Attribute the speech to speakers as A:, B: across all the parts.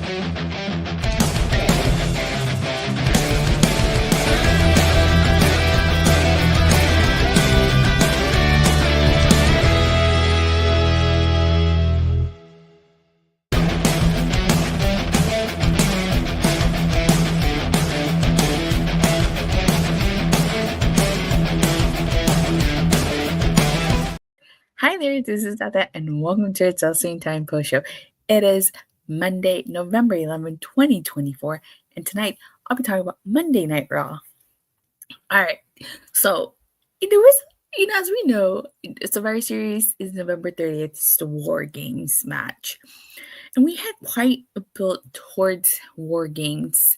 A: Hi there, this is Tata, and welcome to the Same Time Post Show. It is Monday, November 11, 2024, and tonight I'll be talking about Monday Night Raw. All right, so as we know, Survivor Series is November 30th. It's the War Games match, and we had quite a build towards War Games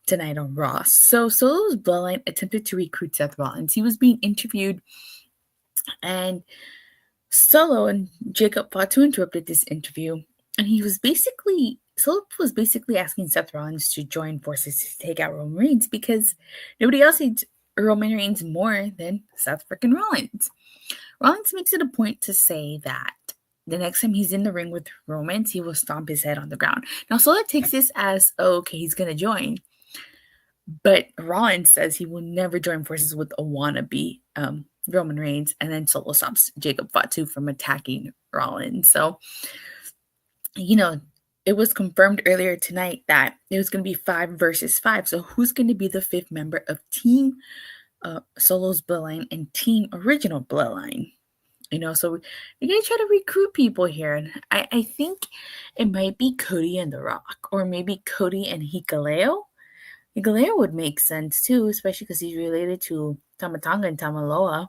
A: tonight on Raw. So Solo's Bloodline attempted to recruit Seth Rollins. He was being interviewed, and Solo and Jacob Fatu interrupted this interview, and Solo was basically asking Seth Rollins to join forces to take out Roman Reigns because nobody else hates Roman Reigns more than Seth freaking Rollins. Rollins makes it a point to say that the next time he's in the ring with Roman, he will stomp his head on the ground. Now, Solo takes this as, okay, he's going to join. But Rollins says he will never join forces with a wannabe Roman Reigns, and then Solo stops Jacob Fatu from attacking Rollins. So, it was confirmed earlier tonight that it was going to be 5 versus 5. So who's going to be the 5th member of Team Solo's Bloodline and Team Original Bloodline? So we're going to try to recruit people here. And I think it might be Cody and The Rock, or maybe Cody and Hikuleo. Hikuleo would make sense too, especially because he's related to Tamatanga and Tamaloa.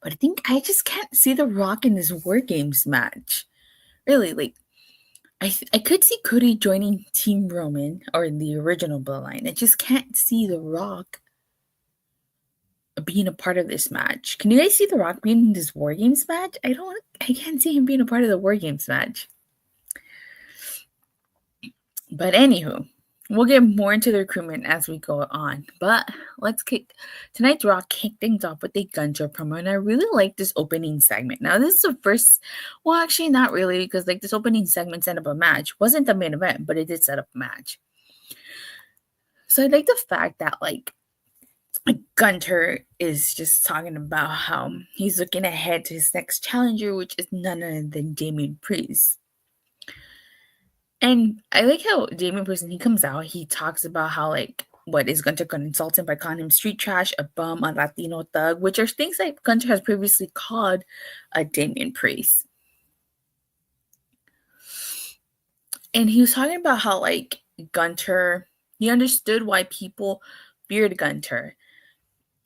A: But I think I just can't see The Rock in this War Games match. Really, I could see Cody joining Team Roman or the original Bloodline. I just can't see The Rock being a part of this match. Can you guys see The Rock being in this War Games match? I can't see him being a part of the War Games match. But anywho, we'll get more into the recruitment as we go on. But tonight's Raw kick things off with a Gunther promo, and I really like this opening segment. Now, this is the first, well, actually not really, because this opening segment set up a match. Wasn't the main event, but it did set up a match. So I like the fact that Gunther is just talking about how he's looking ahead to his next challenger, which is none other than Damian Priest. And I like how Damian Priest, when he comes out, he talks about how, what is Gunther going to insult him by calling him street trash, a bum, a Latino thug, which are things that Gunther has previously called Damian Priest. And he was talking about how, Gunther, he understood why people feared Gunther.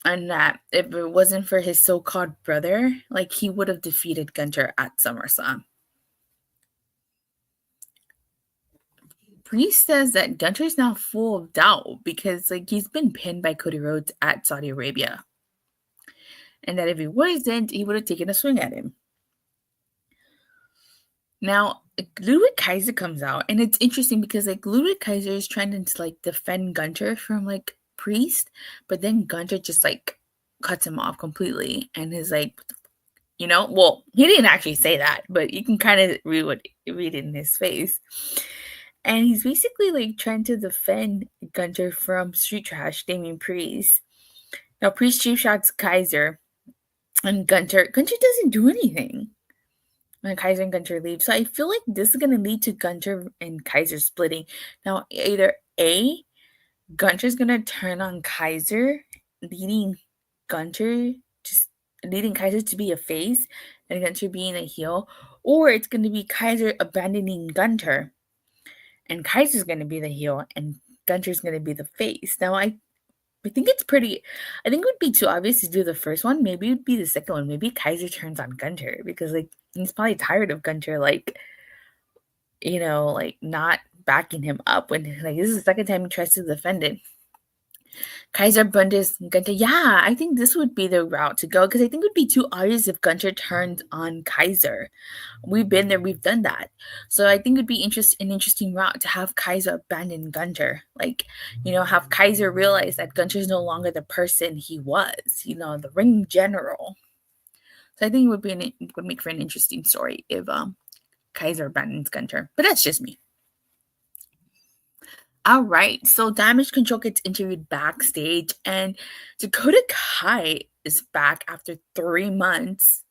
A: And that if it wasn't for his so-called brother, he would have defeated Gunther at SummerSlam. Priest says that Gunther is now full of doubt because he's been pinned by Cody Rhodes at Saudi Arabia. And that if he wasn't, he would have taken a swing at him. Now, Ludwig Kaiser comes out, and it's interesting because Ludwig Kaiser is trying to defend Gunther from Priest, but then Gunther just cuts him off completely and is well, he didn't actually say that, but you can kind of read it in his face. And he's basically trying to defend Gunther from street trash, Damian Priest. Now, Priest cheap shots Kaiser, and Gunther doesn't do anything when Kaiser and Gunther leave. So I feel like this is going to lead to Gunther and Kaiser splitting. Now, either A, Gunther's going to turn on Kaiser, leading Kaiser to be a face and Gunther being a heel, or it's going to be Kaiser abandoning Gunther. And Kaiser's going to be the heel, and Gunther's going to be the face. Now, I think it would be too obvious to do the first one. Maybe it would be the second one. Maybe Kaiser turns on Gunther because, he's probably tired of Gunther, not backing him up when, this is the second time he tries to defend it. Kaiser bundes Gunther. Yeah, I think this would be the route to go because I think it would be too obvious if Gunther turns on Kaiser. We've been there, we've done that. So I think it would be an interesting route to have Kaiser abandon Gunther. Have Kaiser realize that Gunther is no longer the person he was, the ring general. So I think it would make for an interesting story if Kaiser abandons Gunther. But that's just me. All right, so Damage Control gets interviewed backstage, and Dakota Kai is back after 3 months.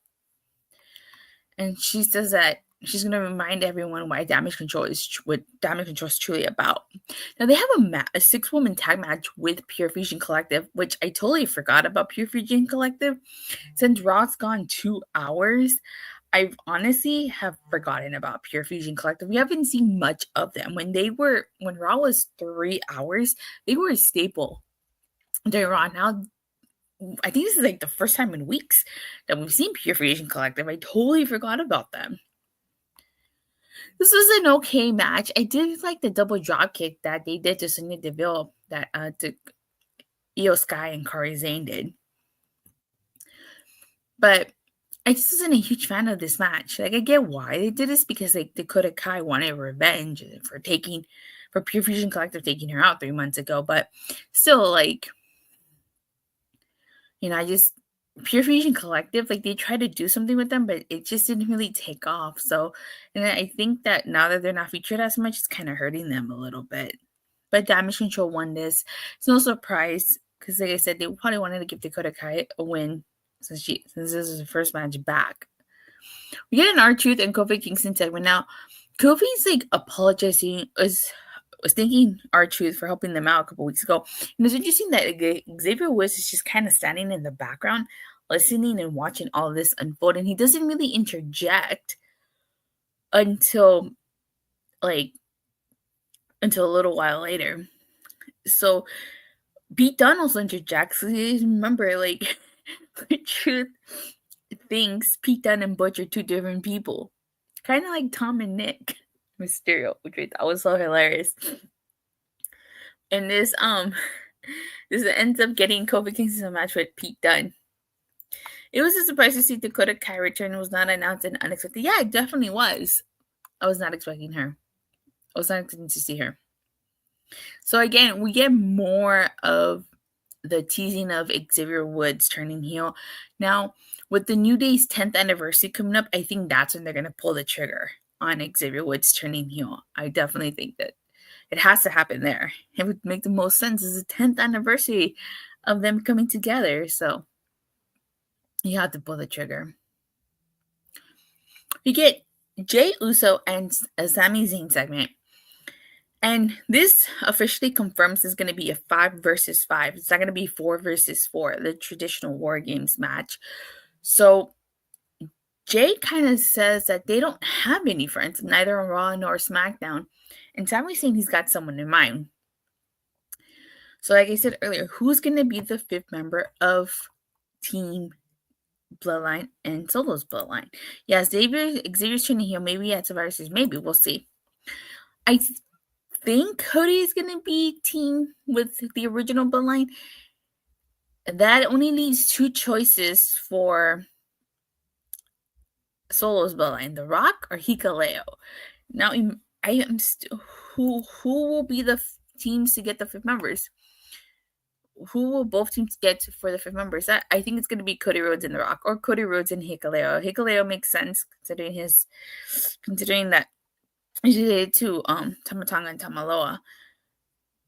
A: And she says that she's going to remind everyone why what Damage Control is truly about. Now, they have a 6-woman tag match with Pure Fusion Collective, which I totally forgot about Pure Fusion Collective. Since Raw's gone 2 hours, I honestly have forgotten about Pure Fusion Collective. We haven't seen much of them. When Raw was 3 hours, they were a staple during Raw. Now, I think this is like the first time in weeks that we've seen Pure Fusion Collective. I totally forgot about them. This was an okay match. I did like the double drop kick that they did to Sonya Deville that to Io Sky and Kairi Sane did. But I just wasn't a huge fan of this match. Like, I get why they did this, because like Dakota Kai wanted revenge for Pure Fusion Collective taking her out 3 months ago. But still, like, I just Pure Fusion Collective, like, they tried to do something with them, but it just didn't really take off. So, and I think that now that they're not featured as much, it's kind of hurting them a little bit. But Damage Control won this. It's no surprise, because like I said, they probably wanted to give Dakota Kai a win since this is her first match back. We get an R-Truth and Kofi Kingston segment. Now, Kofi's like apologizing, was thanking R-Truth for helping them out a couple weeks ago. And it's interesting that Xavier Woods is just kind of standing in the background, listening and watching all of this unfold, and he doesn't really interject until a little while later. So Pete Dunne also interjects. Remember, like, Truth thinks Pete Dunne and Butch are two different people, kind of like Tom and Nick Mysterio, which I thought was so hilarious. And this ends up getting Kofi Kingston a match with Pete Dunne. It was a surprise to see Dakota Kai return. It was not announced and unexpected. Yeah, it definitely was. I was not expecting her. I was not expecting to see her. So again, we get more of the teasing of Xavier Woods turning heel. Now, with the New Day's 10th anniversary coming up, I think that's when they're going to pull the trigger on Xavier Woods turning heel. I definitely think that it has to happen there. It would make the most sense. It's the 10th anniversary of them coming together, so you have to pull the trigger. We get Jey Uso and a Sami Zayn segment. And this officially confirms it's going to be a 5 versus 5. It's not going to be 4 versus 4, the traditional War Games match. So Jay kind of says that they don't have any friends, neither on Raw nor SmackDown. And Sami's saying he's got someone in mind. So like I said earlier, who's going to be the 5th member of Team Bloodline and Solo's Bloodline? Yes, Xavier's turning heel. Maybe at Survivor Series. Maybe. We'll see. I think Cody is going to be team with the original Bloodline. That only leaves 2 choices for Solo's Bloodline: The Rock or Hikuleo. Now, I am still who will be the teams to get the 5 members? Who will both teams get for the 5 members? I think it's going to be Cody Rhodes and The Rock, or Cody Rhodes and Hikuleo. Hikuleo makes sense considering that he did to Tama Tonga and Tamaloa.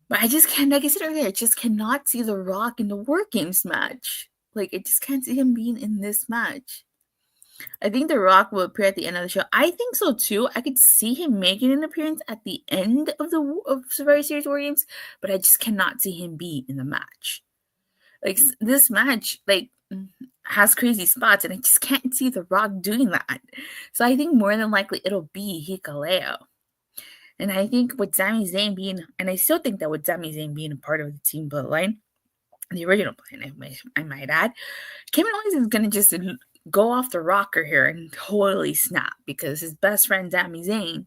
A: But I just can't, like I said earlier, I just cannot see The Rock in the War Games match. Like, I just can't see him being in this match. I think The Rock will appear at the end of the show. I think so too. I could see him making an appearance at the end of Survivor Series War Games, but I just cannot see him be in the match. Like, this match, like, has crazy spots, and I just can't see The Rock doing that. So I think more than likely it'll be Hikuleo. And I think with Sami Zayn being, and I still think that with Sami Zayn being a part of the Team Bloodline, the original plan, I might add, Kevin Owens is going to just go off the rocker here and totally snap, because his best friend Sami Zayn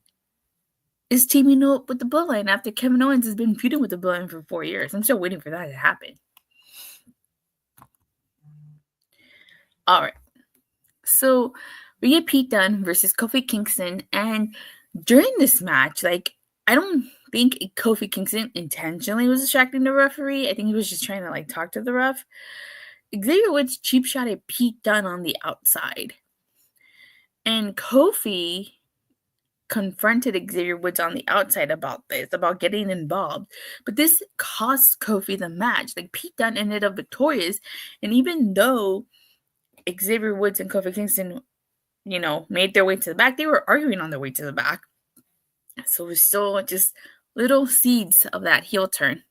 A: is teaming up with the Bloodline after Kevin Owens has been feuding with the Bloodline for 4 years. I'm still waiting for that to happen. All right. So we get Pete Dunne versus Kofi Kingston, and during this match, like, I don't think Kofi Kingston intentionally was distracting the referee. I think he was just trying to, like, talk to the ref. Xavier Woods cheap shot at Pete Dunne on the outside. And Kofi confronted Xavier Woods on the outside about this, about getting involved. But this cost Kofi the match. Like, Pete Dunne ended up victorious. And even though Xavier Woods and Kofi Kingston, made their way to the back, they were arguing on their way to the back. So we're still just little seeds of that heel turn.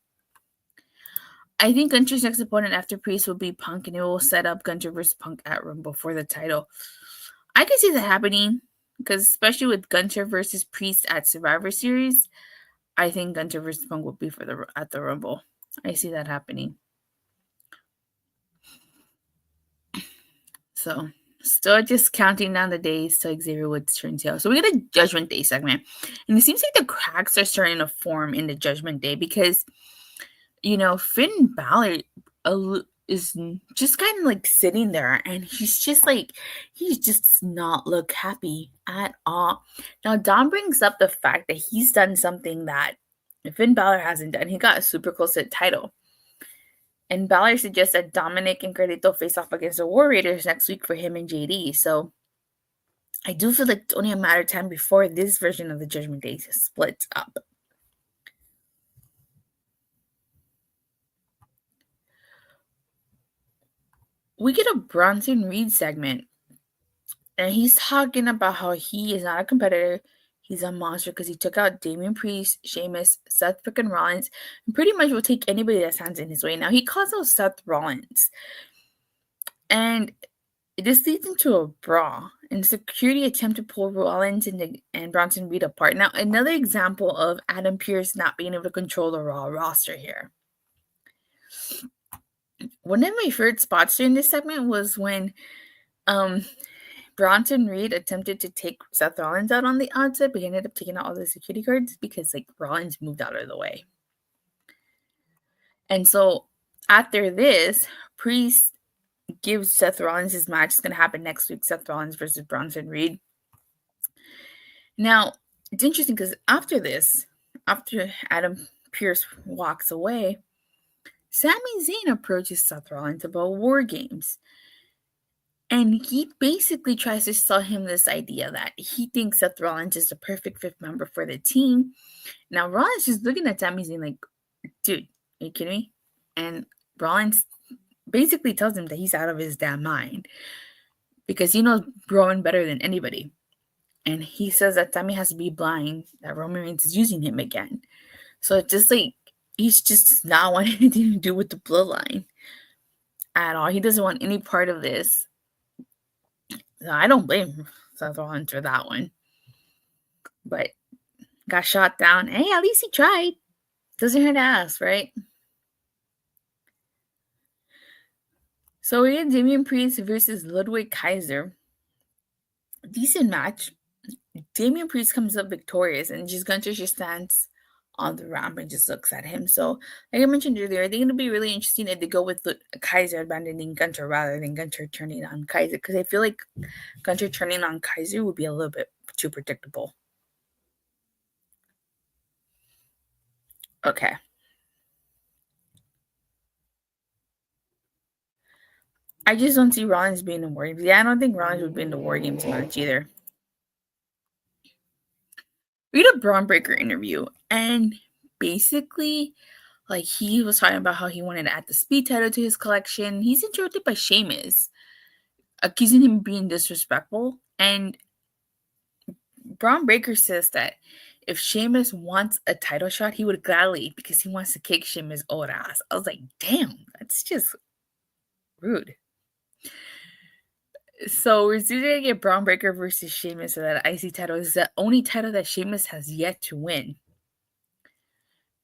A: I think Gunther's next opponent after Priest will be Punk, and it will set up Gunther versus Punk at Rumble for the title. I can see that happening, because especially with Gunther versus Priest at Survivor Series, I think Gunther versus Punk will be at the Rumble. I see that happening. So, still just counting down the days till Xavier Woods turns heel. So we get a Judgment Day segment, and it seems like the cracks are starting to form in the Judgment Day because, Finn Balor is just kind of like sitting there, and he's just not look happy at all. Now, Dom brings up the fact that he's done something that Finn Balor hasn't done. He got super close to the title. And Balor suggests that Dominic and Carlito face off against the War Raiders next week for him and JD. So I do feel like it's only a matter of time before this version of the Judgment Day splits up. We get a Bronson Reed segment, and he's talking about how he is not a competitor. He's a monster because he took out Damian Priest, Sheamus, Seth freaking Rollins, and pretty much will take anybody that stands in his way. Now, he calls out Seth Rollins, and this leads into a brawl, and security attempt to pull Rollins and Bronson Reed apart. Now, another example of Adam Pearce not being able to control the Raw roster here. One of my favorite spots during this segment was when Bronson Reed attempted to take Seth Rollins out on the outside, but he ended up taking out all the security guards because Rollins moved out of the way. And so after this, Priest gives Seth Rollins his match. It's going to happen next week, Seth Rollins versus Bronson Reed. Now, it's interesting because after this, after Adam Pearce walks away, Sami Zayn approaches Seth Rollins about War Games. And he basically tries to sell him this idea that he thinks Seth Rollins is the perfect fifth member for the team. Now, Rollins is looking at Sami Zayn like, dude, are you kidding me? And Rollins basically tells him that he's out of his damn mind because he knows Roman better than anybody. And he says that Sami has to be blind, that Roman Reigns is using him again. So it's just he's just not wanting anything to do with the bloodline at all. He doesn't want any part of this. So I don't blame Seth Rollins for that one. But got shot down. Hey, at least he tried. Doesn't hurt to ask, right? So we get Damian Priest versus Ludwig Kaiser. Decent match. Damian Priest comes up victorious, and Gunther just stands on the ramp and just looks at him. So, like I mentioned earlier, I think it'll be really interesting if they go with Kaiser abandoning Gunther rather than Gunther turning on Kaiser, because I feel like Gunther turning on Kaiser would be a little bit too predictable. Okay. I just don't see Rollins being in War Games. Yeah, I don't think Rollins would be in the War Games match either. Read a Braun Breaker interview, and basically, he was talking about how he wanted to add the speed title to his collection. He's interrupted by Sheamus, accusing him of being disrespectful. And Braun Breaker says that if Sheamus wants a title shot, he would gladly, because he wants to kick Sheamus' old ass. I was like, damn, that's just rude. So we're still going to get Braun Breaker versus Sheamus for that IC title. It's the only title that Sheamus has yet to win.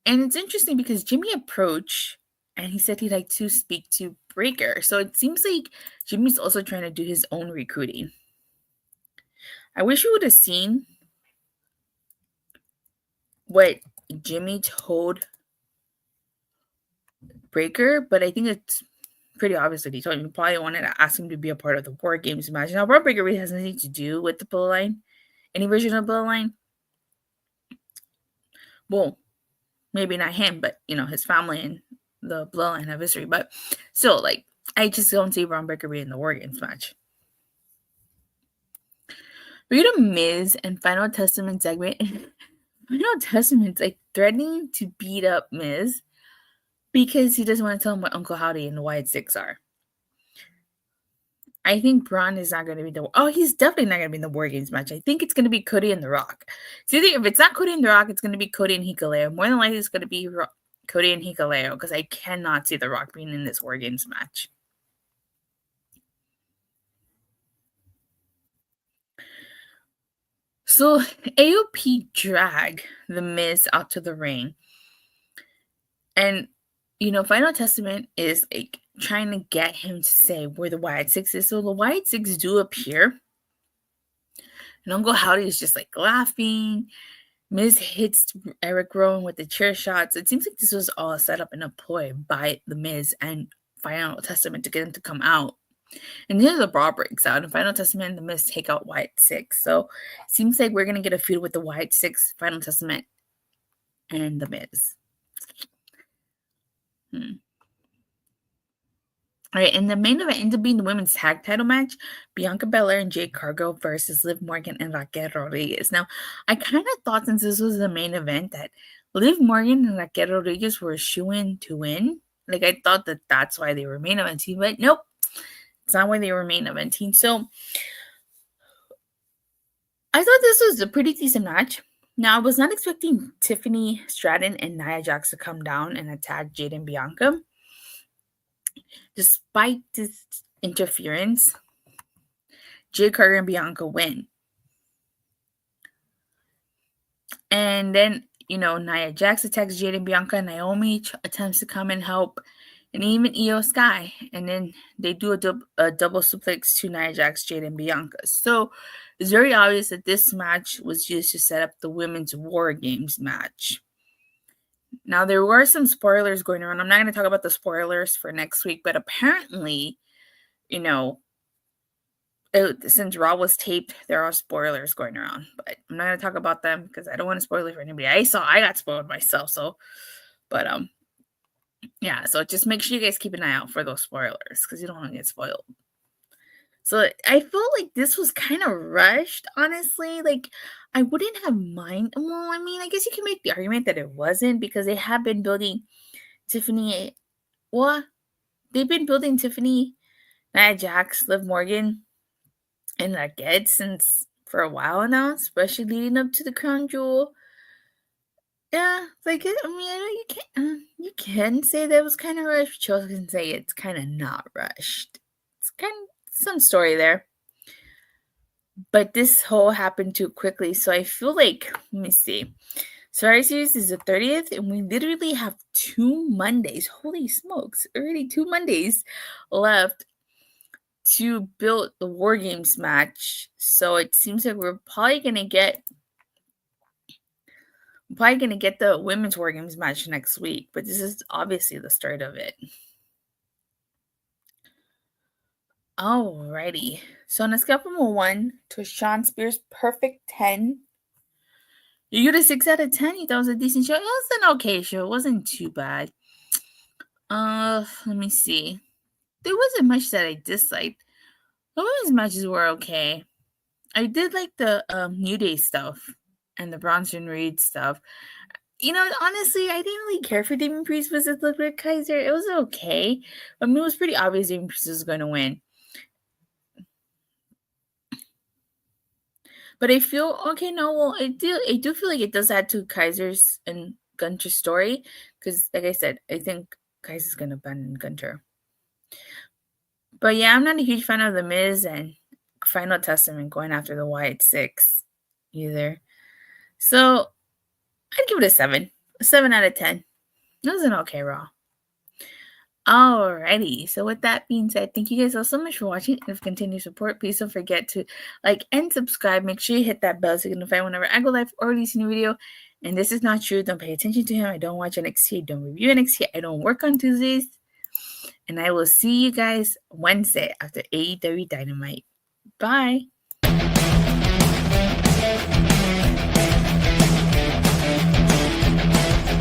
A: And it's interesting because Jimmy approached and he said he'd like to speak to Breaker. So it seems like Jimmy's also trying to do his own recruiting. I wish we would have seen what Jimmy told Breaker, but I think it's pretty obvious that he told him. He probably wanted to ask him to be a part of the War Games match. Now, Braun Breaker really has nothing to do with the Bloodline, any version of Bloodline. Well, maybe not him, but, his family and the Bloodline have history. But still, I just don't see Braun Breaker being in the War Games match. We get a Miz and Final Testament segment. And Final Testament's like threatening to beat up Miz because he doesn't want to tell him what Uncle Howdy and the Wyatt Six are. I think Bron is not going to be he's definitely not going to be in the War Games match. I think it's going to be Cody and The Rock. So if it's not Cody and The Rock, it's going to be Cody and Hikuleo. More than likely, it's going to be Cody and Hikuleo because I cannot see The Rock being in this War Games match. So AOP drag The Miz out to the ring. And, Final Testament is like trying to get him to say where the Wyatt Six is. So the Wyatt Six do appear. And Uncle Howdy is just like laughing. Miz hits Eric Rowan with the chair shots. It seems like this was all set up and a ploy by the Miz and Final Testament to get him to come out. And then the Brawl breaks out. And Final Testament and the Miz take out Wyatt Six. So it seems like we're going to get a feud with the Wyatt Six, Final Testament, and the Miz. All right, and the main event ended up being the women's tag title match, Bianca Belair and Jade Cargill versus Liv Morgan and Raquel Rodriguez. Now, I kind of thought since this was the main event that Liv Morgan and Raquel Rodriguez were shoo-in to win. Like, I thought that that's why they were main eventing, but nope. It's not why they were main eventing. So, I thought this was a pretty decent match. Now, I was not expecting Tiffany Stratton and Nia Jax to come down and attack Jade and Bianca. Despite this interference, Jade Cargill and Bianca win. And then, Nia Jax attacks Jade and Bianca, and Naomi attempts to come and help, and even Io Sky. And then they do a double suplex to Nia Jax, Jade, and Bianca. So it's very obvious that this match was used to set up the Women's War Games match. Now, there were some spoilers going around. I'm not going to talk about the spoilers for next week, but apparently, since Raw was taped, there are spoilers going around. But I'm not going to talk about them because I don't want to spoil it for anybody. I got spoiled myself. So, but yeah. So just make sure you guys keep an eye out for those spoilers because you don't want to get spoiled. So I felt like this was kind of rushed, honestly. Like, I wouldn't have mind. Well, I mean, I guess you can make the argument that it wasn't because they have been building Tiffany. Well, they've been building Tiffany, Nia Jax, Liv Morgan, and Raquel since for a while now, especially leading up to the Crown Jewel. Yeah, like, I mean, I know you can say that was kind of rushed, but you also can say it's kind of not rushed. It's kind of some story there. But this whole happened too quickly, so I feel like, let me see. Survivor Series is the 30th, and we literally have 2 Mondays. Holy smokes, already 2 Mondays left to build the War Games match. So it seems like we're probably going to get the Women's War Games match next week, but this is obviously the start of it. Alrighty. So on a scale from a 1 to Sean Spears' perfect 10, you get a 6 out of 10. You thought it was a decent show? It was an okay show. It wasn't too bad. Let me see. There wasn't much that I disliked. The women's matches were okay. I did like the New Day stuff and the Bronson Reed stuff. Honestly, I didn't really care for Damian Priest versus Ludwig Kaiser. It was okay. I mean, it was pretty obvious Damian Priest was going to win. But I feel I do feel like it does add to Kaiser's and Gunther's story because, like I said, I think Kaiser's gonna abandon Gunther. But yeah, I'm not a huge fan of the Miz and Final Testament going after the Wyatt Six either. So I'd give it a 7 out of 10. It was an okay Raw. Alrighty, so with that being said, thank you guys all so much for watching and for continued support. Please don't forget to like and subscribe. Make sure you hit that bell so you can notify whenever I go live or release a new video. And this is not true. Don't pay attention to him. I don't watch NXT. I don't review NXT. I don't work on Tuesdays. And I will see you guys Wednesday after AEW Dynamite. Bye.